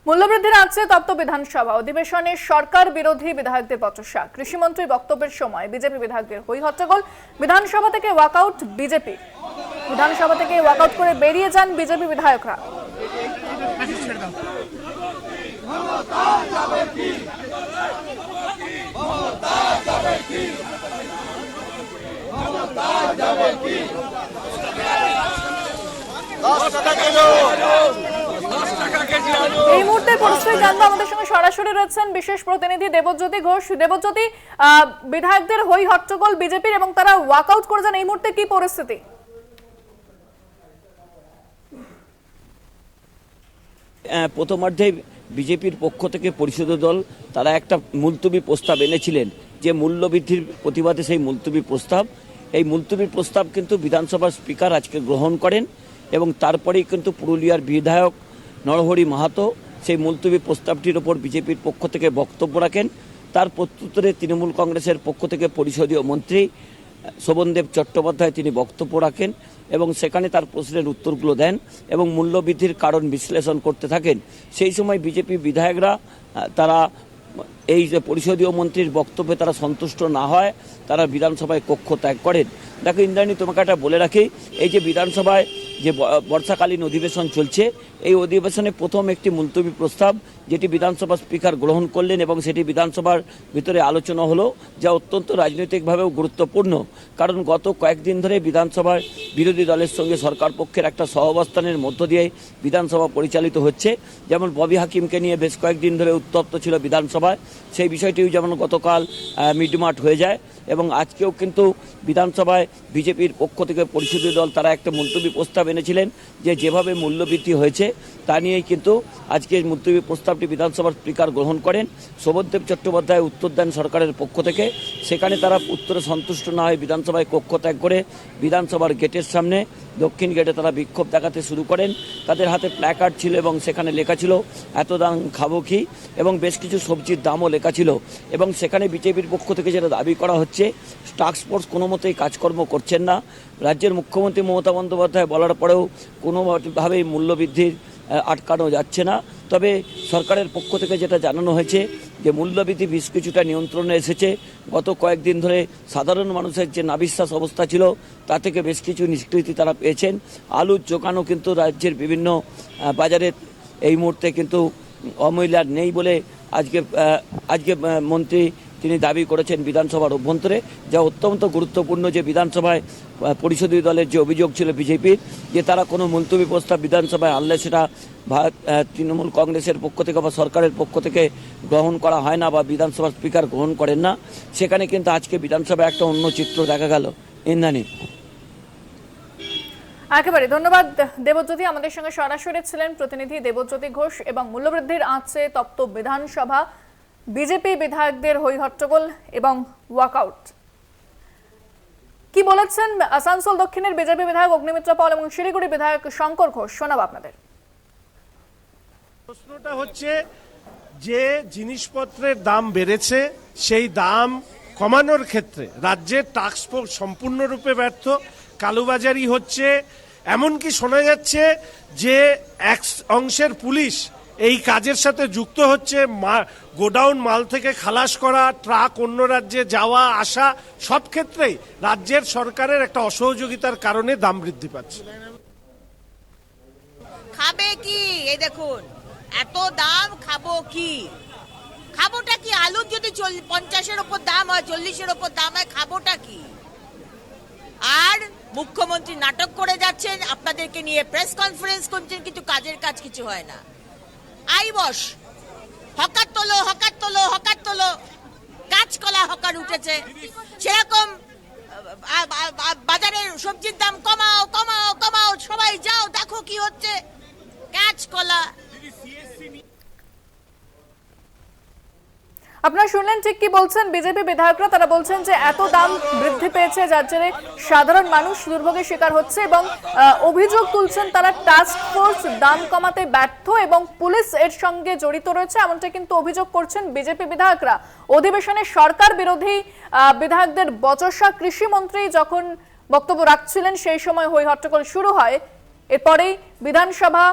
মূল্যবৃদ্ধির আঁচে তপ্ত বিধানসভা অধিবেশনে সরকার বিরোধী বিধায়কদের বচসা। কৃষিমন্ত্রী বক্তব্যের সময় বিজেপি বিধায়কদের হই হট্টগোল। বিধানসভা থেকে ওয়াকআউট বিজেপি। বিধানসভা থেকে ওয়াকআউট করে বেরিয়ে যান বিজেপি বিধায়করা। এই মুহূর্তে পরিস্থিতি জানবো, আমাদের সঙ্গে সরাসরি রয়েছেন বিশেষ প্রতিনিধি দেবজ্যোতি ঘোষ। দেবজ্যোতি, বিধায়কদের হই হট্টগোল বিজেপির এবং তারা ওয়াকআউট করে যান, এই মুহূর্তে কি পরিস্থিতি? প্রথমার্ধে বিজেপির পক্ষ থেকে পরিষদ দল তারা একটা মুলতবি প্রস্তাব এনেছিলেন, যে মূল্যবৃদ্ধির প্রতিবাদে সেই মুলতবি প্রস্তাব, এই মুলতবির প্রস্তাব কিন্তু বিধানসভার স্পিকার আজকে গ্রহণ করেন এবং তারপরেই কিন্তু পুরুলিয়ার বিধায়ক নরহরি মাহাতো সেই মুলতবি প্রস্তাবটির ওপর বিজেপির পক্ষ থেকে বক্তব্য রাখেন। তার প্রত্যুত্তরে তৃণমূল কংগ্রেসের পক্ষ থেকে পরিষদীয় মন্ত্রী শোভনদেব চট্টোপাধ্যায় তিনি বক্তব্য রাখেন এবং সেখানে তার প্রশ্নের উত্তরগুলো দেন এবং মূল্যবৃদ্ধির কারণ বিশ্লেষণ করতে থাকেন। সেই সময় বিজেপি বিধায়করা তারা এই যে পরিষদীয় মন্ত্রীর বক্তব্যে তারা সন্তুষ্ট না হয় তারা বিধানসভায় কক্ষ ত্যাগ করেন। দেখো ইন্দ্রাণী, তোমাকে একটা বলে রাখি, এই যে বিধানসভায় যে বর্ষাকালীন অধিবেশন চলছে, এই অধিবেশনে প্রথম একটি মুলতবি প্রস্তাব যেটি বিধানসভার স্পিকার গ্রহণ করলেন এবং সেটি বিধানসভার ভিতরে আলোচনা হলো, যা অত্যন্ত রাজনৈতিকভাবেও গুরুত্বপূর্ণ। কারণ গত কয়েকদিন ধরে বিধানসভার বিরোধী দলের সঙ্গে সরকার পক্ষের একটা সহাবস্থানের মধ্য দিয়ে বিধানসভা পরিচালিত হচ্ছে। যেমন ববি হাকিমকে নিয়ে বেশ কয়েকদিন ধরে উত্তপ্ত ছিল বিধানসভায়, সেই বিষয়টিও যেমন গতকাল মিটমাট হয়ে যায় এবং আজকেও কিন্তু বিধানসভায় বিজেপির পক্ষ থেকে পরিষদীয় দল তারা একটা মুলতবি প্রস্তাব এনেছিলেন, যে যেভাবে মূল্যবৃদ্ধি হয়েছে তা নিয়েই কিন্তু আজকে মুলতবি প্রস্তাবটি বিধানসভার স্পিকার গ্রহণ করেন। শোভনদেব চট্টোপাধ্যায় উত্তর দেন সরকারের পক্ষ থেকে, সেখানে তারা উত্তরে সন্তুষ্ট না হয়ে বিধানসভায় কক্ষ ত্যাগ করে বিধানসভার গেটের সামনে দক্ষিণ গেটে তারা বিক্ষোভ দেখাতে শুরু করেন। তাদের হাতে প্ল্যাকার্ড ছিল এবং সেখানে লেখা ছিল এত দাম খাবো কি, এবং বেশ কিছু সবজির দামও লেখা ছিল। এবং সেখানে বিজেপির পক্ষ থেকে যেটা দাবি করা হচ্ছে, টাস্ক ফোর্স কোনো মতেই কাজকর্ম করছেন না। রাজ্যের মুখ্যমন্ত্রী মমতা বন্দ্যোপাধ্যায় বলার পরেও কোনোভাবেই মূল্যবৃদ্ধির আটকানো যাচ্ছে না। তবে সরকারের পক্ষ থেকে যেটা জানানো হয়েছে যে মূল্যবৃদ্ধি বেশ কিছুটা নিয়ন্ত্রণে এসেছে। গত কয়েকদিন ধরে সাধারণ মানুষের যে নাবিশ্বাস অবস্থা ছিল তা থেকে বেশ কিছু নিষ্কৃতি তারা পেয়েছেন। আলুর যোগানও কিন্তু রাজ্যের বিভিন্ন বাজারে এই মুহূর্তে কিন্তু অমূল্যার নেই বলে আজকে মন্ত্রী তিনি দাবি করেছেন বিধানসভার অভ্যন্তরে, যা অত্যন্ত গুরুত্বপূর্ণ। যে বিধানসভায় পরিষদীয় দলের যে অভিযোগ ছিল বিজেপির, যে তারা কোনো মুলতবি প্রস্তাব বিধানসভায় আনলে সেটা তৃণমূল কংগ্রেসের পক্ষ থেকে বা সরকারের পক্ষ থেকে গ্রহণ করা হয় না বা বিধানসভার স্পিকার গ্রহণ করেন না, সেখানে কিন্তু আজকে বিধানসভায় একটা অন্য চিত্র দেখা গেল। ইন্দ্রাণী, একেবারে ধন্যবাদ দেবজ্যোতি। আমাদের সঙ্গে সরাসরি ছিলেন প্রতিনিধি দেবজ্যোতি ঘোষ। এবং মূল্যবৃদ্ধির আঁচে তপ্ত বিধানসভা, বিজেপি বিধায়কদের হই হট্টগোল এবং ওয়াকআউট। কি বলেছেন আসানসোল দক্ষিণের বিজেপি বিধায়ক অগ্নিমিত্র পল এবং শিলিগুড়ি বিধায়ক শঙ্কর ঘোষ, শোনাব আপনাদের। প্রশ্নটা হচ্ছে যে জিনিসপত্রের দাম বেড়েছে, সেই দাম কমানোর ক্ষেত্রে রাজ্যের টাস্ক ফোর্স সম্পূর্ণরূপে ব্যর্থ, কালোবাজারি হচ্ছে। এমনকি শোনা যাচ্ছে যে এক অংশের পুলিশ এই কাজের সাথে যুক্ত হচ্ছে। গোডাউন মাল থেকে খালাস করা, ট্রাক অন্য রাজ্যে যাওয়া আসা, সব ক্ষেত্রেই রাজ্যের সরকারের একটা অসহযোগিতার কারণে দাম বৃদ্ধি পাচ্ছে। খাবে কি? এই দেখুন, এত দাম, খাবো কি? খাবোটা কি? আলুর যদি 50-এর ওপর দাম হয়, 40-এর ওপর দাম হয়, খাবোটা কি? আর মুখ্যমন্ত্রী নাটক করে যাচ্ছেন, আপনাদেরকে নিয়ে প্রেস কনফারেন্স করছেন, কিন্তু কাজের কাজ কিছু হয় না। আই বস, হকার তোলো, হকার তোলো, হকার তোলো, কাঁচকলা হকার উঠেছে। সেরকম বাজারে সবজির দাম কমাও, কমাও, কমাও, সবাই যাও দেখো কি হচ্ছে, কাঁচকলা। আপনারা শুনলেন ঠিক কি বলছেন বিজেপি বিধায়করা। তারা বলছেন যে এত দাম বৃদ্ধি পেয়েছে যার জেরে সাধারণ মানুষ দুর্ভোগের শিকার হচ্ছে এবং অভিযোগ তুলছেন তারা টাস্ক ফোর্স দাম কমাতে ব্যর্থ এবং পুলিশ এর সঙ্গে জড়িত রয়েছে, এমনটা কিন্তু অভিযোগ করছেন বিজেপি বিধায়করা। অধিবেশনে সরকার বিরোধী বিধায়কদের বচসা। কৃষিমন্ত্রী যখন বক্তব্য রাখছিলেন সেই সময় হই হট্টগোল শুরু হয়। এরপরেই বিধানসভা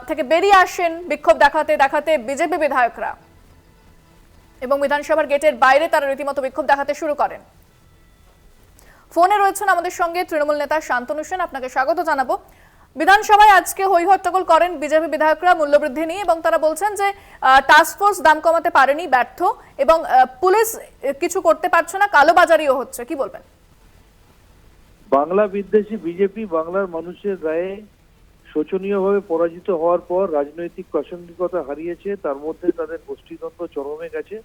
থেকে বেরিয়ে আসেন বিক্ষোভ দেখাতে দেখাতে বিজেপি বিধায়করা এবং বিধানসভার গেটের বাইরে তারা রীতিমতো বিক্ষোভ দেখাতে শুরু করেন। ফোনে রয়েছেন আমাদের সঙ্গে তৃণমূল নেতা শান্তনু সেন, আপনাকে স্বাগত জানাবো। বিধানসভায় আজকে হই হট্টগোল করেন বিজেপি বিধায়করা মূল্যবৃদ্ধি নিয়ে এবং তারা বলছেন যে টাস্ক ফোর্স দাম কমাতে পারেনি, ব্যর্থ, এবং পুলিশ কিছু করতে পারছে না, কালোবাজারিও হচ্ছে, কি বলবেন? বাংলা বিদ্বেষী বিজেপি বাংলার মানুষের রায়ে শোচনীয়ভাবে পরাজিত হওয়ার পর রাজনৈতিক প্রাসঙ্গিকতা হারিয়েছে, তার মধ্যে তাদের গোষ্ঠীদ্বন্দ্ব চরমে গেছে।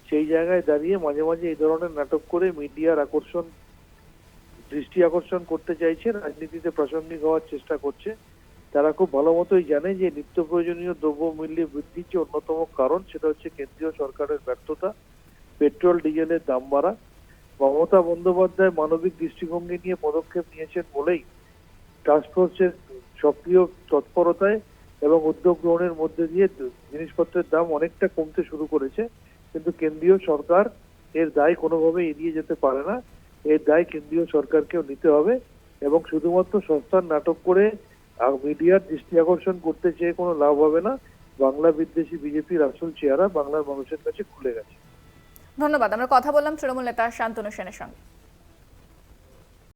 সেই জায়গায় দাঁড়িয়ে মাঝে মাঝে এই ধরনের নাটক করে মিডিয়ার দৃষ্টি আকর্ষণ করতে চাইছে, রাজনীতিতে প্রাসঙ্গিক হওয়ার চেষ্টা করছে। তারা খুব ভালো মতোই জানে যে নিত্য প্রয়োজনীয় দ্রব্য মূল্য বৃদ্ধির যে অন্যতম কারণ সেটা হচ্ছে কেন্দ্রীয় সরকারের ব্যর্থতা, পেট্রোল ডিজেলের দাম বাড়া। মমতা বন্দ্যোপাধ্যায় মানবিক দৃষ্টিভঙ্গি নিয়ে পদক্ষেপ নিয়েছেন বলেই টাস্কফোর্সের সক্রিয় তৎপরতায় এবং উদ্যোগ গ্রহণের মধ্যে দিয়ে জিনিসপত্রের দাম অনেকটা কমতে শুরু করেছে। কিন্তু কেন্দ্রীয় সরকার এর দায় কোনোভাবে এড়িয়ে যেতে পারে না, এর দায় কেন্দ্রীয় সরকারকেও নিতে হবে এবং শুধুমাত্র সস্তার নাটক করে মিডিয়ার দৃষ্টি আকর্ষণ করতে চেয়ে কোনো লাভ হবে না। বাংলা বিদ্বেষী বিজেপির আসল চেহারা বাংলার মানুষের কাছে খুলে গেছে। ধন্যবাদ। আমরা কথা বললাম তৃণমূল নেতা শান্তনু সেনের সঙ্গে।